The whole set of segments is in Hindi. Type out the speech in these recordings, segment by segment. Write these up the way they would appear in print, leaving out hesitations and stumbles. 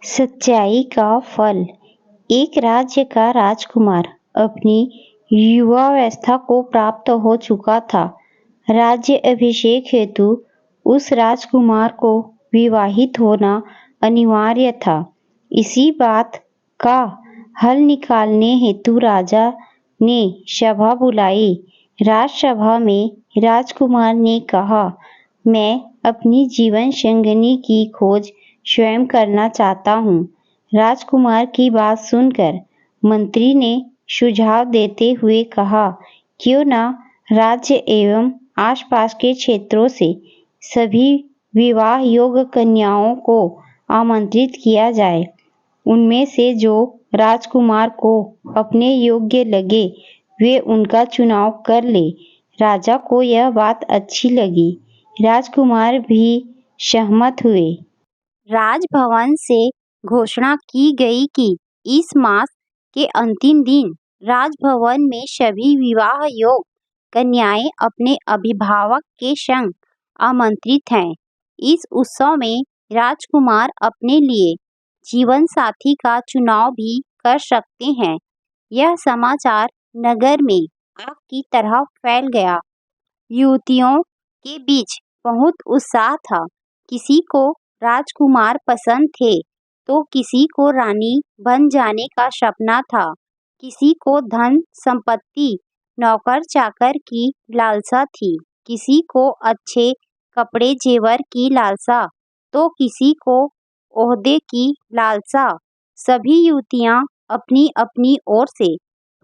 सच्चाई का फल। एक राज्य का राजकुमार अपनी युवावस्था को प्राप्त हो चुका था। राज्य अभिषेक हेतु उस राजकुमार को विवाहित होना अनिवार्य था। इसी बात का हल निकालने हेतु राजा ने सभा बुलाई। राजसभा में राजकुमार ने कहा, मैं अपनी जीवन संगिनी की खोज स्वयं करना चाहता हूँ। राजकुमार की बात सुनकर मंत्री ने सुझाव देते हुए कहा, क्यों ना राज्य एवं आसपास के क्षेत्रों से सभी विवाह योग्य कन्याओं को आमंत्रित किया जाए। उनमें से जो राजकुमार को अपने योग्य लगे वे उनका चुनाव कर ले। राजा को यह बात अच्छी लगी। राजकुमार भी सहमत हुए। राजभवन से घोषणा की गई कि इस मास के अंतिम दिन राजभवन में सभी विवाह योग्य कन्याएं अपने अभिभावक के संग आमंत्रित हैं। इस उत्सव में राजकुमार अपने लिए जीवन साथी का चुनाव भी कर सकते हैं। यह समाचार नगर में आग की तरह फैल गया। युवतियों के बीच बहुत उत्साह था। किसी को राजकुमार पसंद थे तो किसी को रानी बन जाने का सपना था। किसी को धन संपत्ति नौकर चाकर की लालसा थी। किसी को अच्छे कपड़े जेवर की लालसा तो किसी को ओहदे की लालसा। सभी युवतियां अपनी अपनी ओर से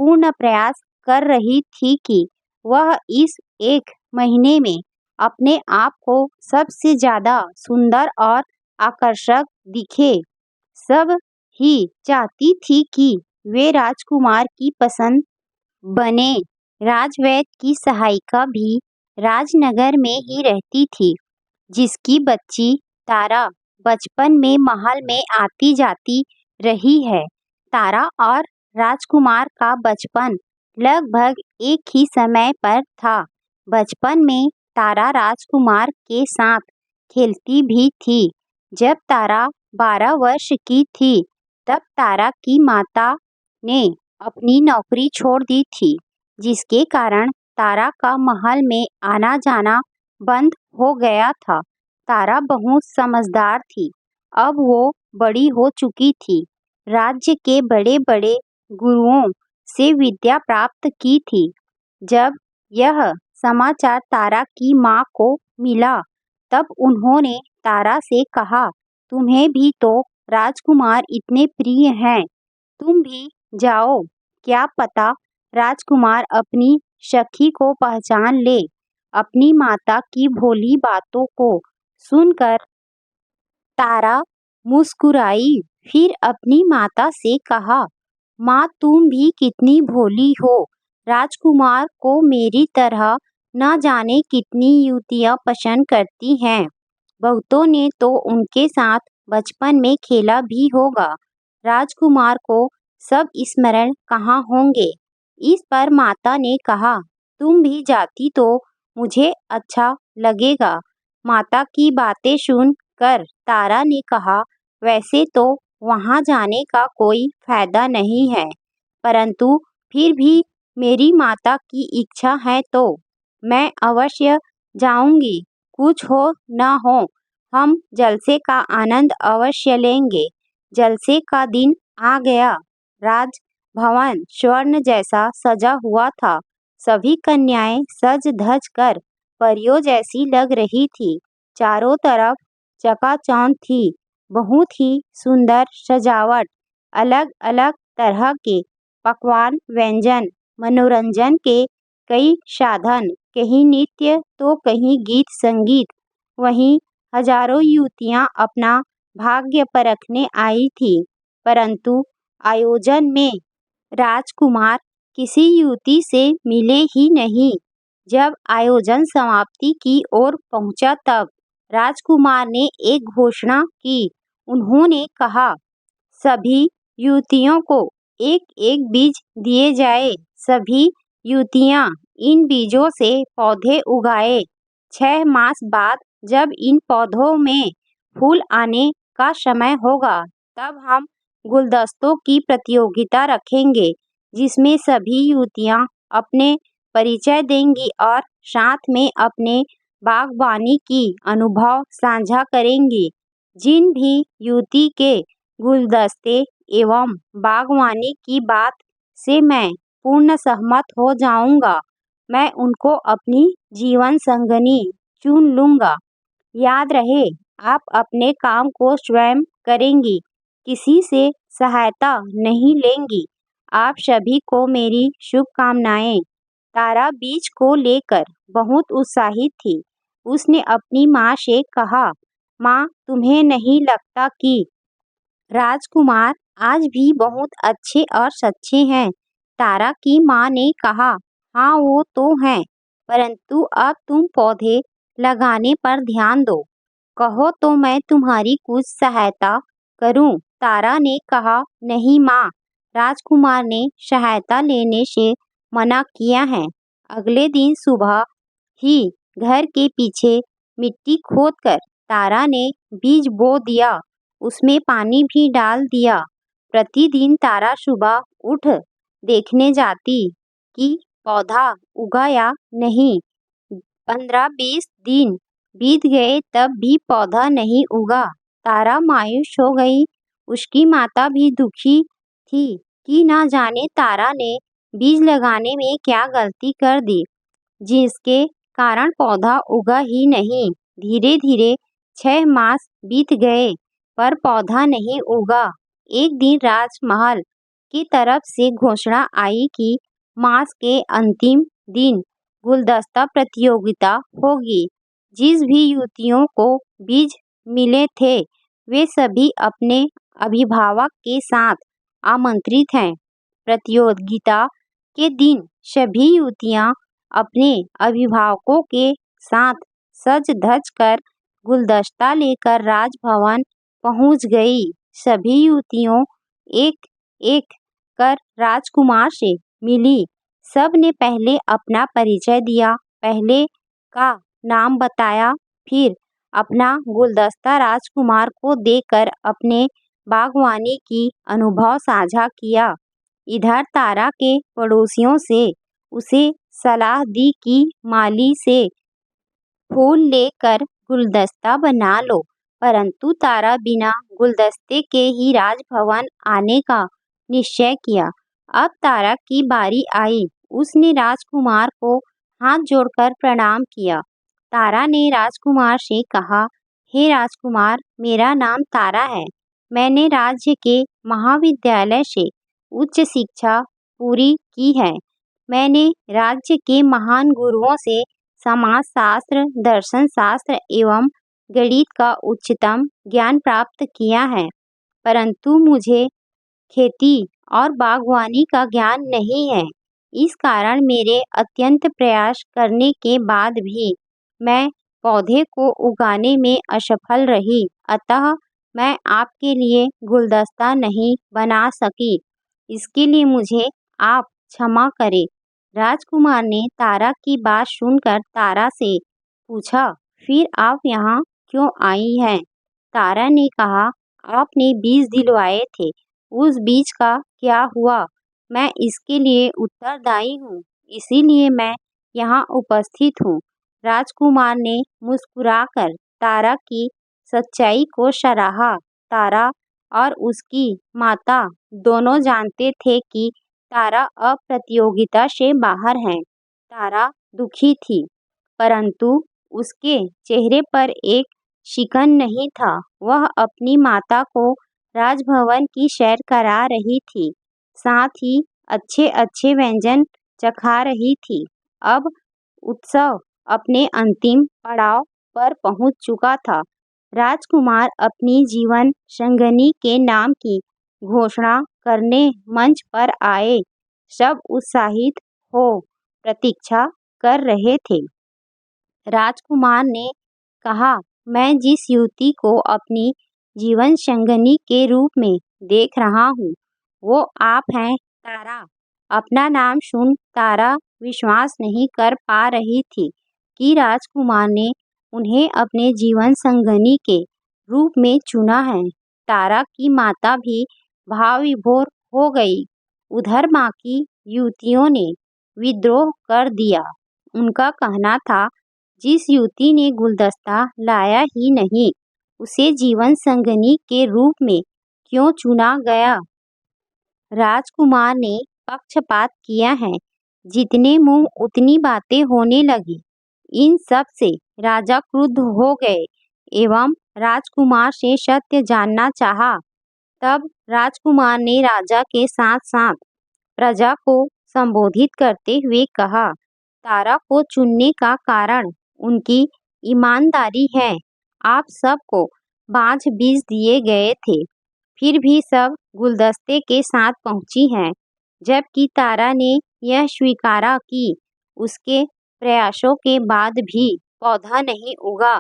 पूर्ण प्रयास कर रही थी कि वह इस एक महीने में अपने आप को सबसे ज्यादा सुंदर और आकर्षक दिखे। सब ही चाहती थी कि वे राजकुमार की पसंद बने। राजवैद्य की सहायिका भी राजनगर में ही रहती थी, जिसकी बच्ची तारा बचपन में महल में आती जाती रही है। तारा और राजकुमार का बचपन लगभग एक ही समय पर था। बचपन में तारा राजकुमार के साथ खेलती भी थी। जब तारा 12 वर्ष की थी तब तारा की माता ने अपनी नौकरी छोड़ दी थी, जिसके कारण तारा का महल में आना जाना बंद हो गया था। तारा बहुत समझदार थी। अब वो बड़ी हो चुकी थी। राज्य के बड़े बड़े गुरुओं से विद्या प्राप्त की थी। जब यह समाचार तारा की माँ को मिला तब उन्होंने तारा से कहा, तुम्हें भी तो राजकुमार इतने प्रिय हैं, तुम भी जाओ। क्या पता राजकुमार अपनी सखी को पहचान ले। अपनी माता की भोली बातों को सुनकर तारा मुस्कुराई। फिर अपनी माता से कहा, माँ तुम भी कितनी भोली हो। राजकुमार को मेरी तरह न जाने कितनी युवतियाँ पसंद करती हैं। बहुतों ने तो उनके साथ बचपन में खेला भी होगा। राजकुमार को सब स्मरण कहाँ होंगे। इस पर माता ने कहा, तुम भी जाती तो मुझे अच्छा लगेगा। माता की बातें सुन कर तारा ने कहा, वैसे तो वहाँ जाने का कोई फायदा नहीं है, परंतु फिर भी मेरी माता की इच्छा है तो मैं अवश्य जाऊंगी। कुछ हो न हो हम जलसे का आनंद अवश्य लेंगे। जलसे का दिन आ गया। राजभवन स्वर्ण जैसा सजा हुआ था। सभी कन्याएं सज धज कर परियों जैसी लग रही थी। चारों तरफ चकाचौंध थी। बहुत ही सुंदर सजावट। अलग अलग तरह के पकवान व्यंजन, मनोरंजन के कई साधन, कहीं नृत्य तो कहीं गीत संगीत। वहीं हजारों युवतियां अपना भाग्य परखने आई थी, परंतु आयोजन में राजकुमार किसी युवती से मिले ही नहीं। जब आयोजन समाप्ति की ओर पहुंचा तब राजकुमार ने एक घोषणा की। उन्होंने कहा, सभी युवतियों को एक एक बीज दिए जाए। सभी युवतियां इन बीजों से पौधे उगाए। 6 मास बाद जब इन पौधों में फूल आने का समय होगा तब हम गुलदस्तों की प्रतियोगिता रखेंगे जिसमें सभी युवतियां अपने परिचय देंगी और साथ में अपने बागवानी की अनुभव साझा करेंगी। जिन भी युवती के गुलदस्ते एवं बागवानी की बात से मैं पूर्ण सहमत हो जाऊंगा, मैं उनको अपनी जीवन संगनी चुन लूंगा। याद रहे, आप अपने काम को स्वयं करेंगी, किसी से सहायता नहीं लेंगी। आप सभी को मेरी शुभकामनाएं। तारा बीज को लेकर बहुत उत्साहित थी। उसने अपनी माँ से कहा, माँ, तुम्हें नहीं लगता कि राजकुमार आज भी बहुत अच्छे और सच्चे हैं? तारा की माँ ने कहा, हाँ वो तो हैं, परंतु अब तुम पौधे लगाने पर ध्यान दो। कहो तो मैं तुम्हारी कुछ सहायता करूं? तारा ने कहा, नहीं माँ, राजकुमार ने सहायता लेने से मना किया है। अगले दिन सुबह ही घर के पीछे मिट्टी खोदकर तारा ने बीज बो दिया, उसमें पानी भी डाल दिया। प्रतिदिन तारा सुबह उठ देखने जाती कि पौधा उगा या नहीं। 15-20 दिन बीत गए तब भी पौधा नहीं उगा। तारा मायूस हो गई। उसकी माता भी दुखी थी कि ना जाने तारा ने बीज लगाने में क्या गलती कर दी, जिसके कारण पौधा उगा ही नहीं। धीरे धीरे 6 मास बीत गए पर पौधा नहीं उगा। एक दिन राजमहल की तरफ से घोषणा आई कि मास के अंतिम दिन गुलदस्ता प्रतियोगिता होगी। जिस भी युवतियों को बीज मिले थे वे सभी अपने अभिभावक के साथ आमंत्रित हैं। प्रतियोगिता के दिन सभी युवतियां अपने अभिभावकों के साथ सज धज कर गुलदस्ता लेकर राजभवन पहुंच गई। सभी युवतियों एक एक कर राजकुमार से मिली। सब ने पहले अपना परिचय दिया, पहले का नाम बताया, फिर अपना गुलदस्ता राजकुमार को देकर अपने बागवानी की अनुभव साझा किया। इधर तारा के पड़ोसियों से उसे सलाह दी कि माली से फूल लेकर गुलदस्ता बना लो, परंतु तारा बिना गुलदस्ते के ही राजभवन आने का निश्चय किया। अब तारा की बारी आई। उसने राजकुमार को हाथ जोड़कर प्रणाम किया। तारा ने राजकुमार से कहा, हे राजकुमार, मेरा नाम तारा है। मैंने राज्य के महाविद्यालय से उच्च शिक्षा पूरी की है। मैंने राज्य के महान गुरुओं से समाजशास्त्र, दर्शन शास्त्र एवं गणित का उच्चतम ज्ञान प्राप्त किया है, परंतु मुझे खेती और बागवानी का ज्ञान नहीं है। इस कारण मेरे अत्यंत प्रयास करने के बाद भी मैं पौधे को उगाने में असफल रही, अतः मैं आपके लिए गुलदस्ता नहीं बना सकी। इसके लिए मुझे आप क्षमा करें। राजकुमार ने तारा की बात सुनकर तारा से पूछा, फिर आप यहाँ क्यों आई हैं? तारा ने कहा, आपने बीज दिलवाए थे, उस बीज का क्या हुआ? मैं इसके लिए उत्तरदायी हूँ, इसीलिए मैं यहाँ उपस्थित हूँ। राजकुमार ने मुस्कुराकर तारा की सच्चाई को सराहा। तारा और उसकी माता दोनों जानते थे कि तारा अब प्रतियोगिता से बाहर है। तारा दुखी थी, परंतु उसके चेहरे पर एक शिकन नहीं था। वह अपनी माता को राजभवन की सैर करा रही थी, साथ ही अच्छे अच्छे व्यंजन चखा रही थी। अब उत्सव अपने अंतिम पड़ाव पर पहुंच चुका था। राजकुमार अपनी जीवन संगनी के नाम की घोषणा करने मंच पर आए। सब उत्साहित हो प्रतीक्षा कर रहे थे। राजकुमार ने कहा, मैं जिस युवती को अपनी जीवन संगनी के रूप में देख रहा हूँ वो आप हैं, तारा। अपना नाम सुन तारा विश्वास नहीं कर पा रही थी कि राजकुमार ने उन्हें अपने जीवन संगनी के रूप में चुना है। तारा की माता भी भाव विभोर हो गई। उधर बाकी युवतियों ने विद्रोह कर दिया। उनका कहना था, जिस युवती ने गुलदस्ता लाया ही नहीं, उसे जीवन संगिनी के रूप में क्यों चुना गया। राजकुमार ने पक्षपात किया है। जितने मुंह उतनी बातें होने लगी। इन सब से राजा क्रुद्ध हो गए एवं राजकुमार से सत्य जानना चाहा। तब राजकुमार ने राजा के साथ साथ प्रजा को संबोधित करते हुए कहा, तारा को चुनने का कारण उनकी ईमानदारी है। आप सबको बांझ बीज दिए गए थे, फिर भी सब गुलदस्ते के साथ पहुंची हैं, जबकि तारा ने यह स्वीकारा कि उसके प्रयासों के बाद भी पौधा नहीं उगा।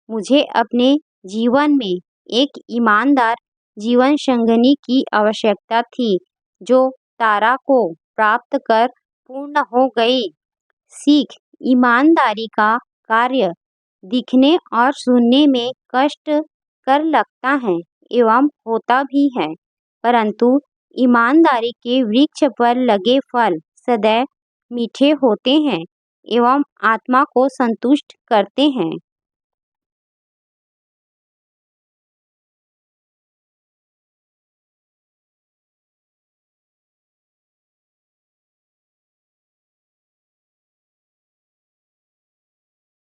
मुझे अपने जीवन में एक ईमानदार जीवन संगिनी की आवश्यकता थी, जो तारा को प्राप्त कर पूर्ण हो गई। सीख, ईमानदारी का कार्य दिखने और सुनने में कष्ट कर लगता है एवं होता भी है, परंतु ईमानदारी के वृक्ष पर लगे फल सदैव मीठे होते हैं एवं आत्मा को संतुष्ट करते हैं।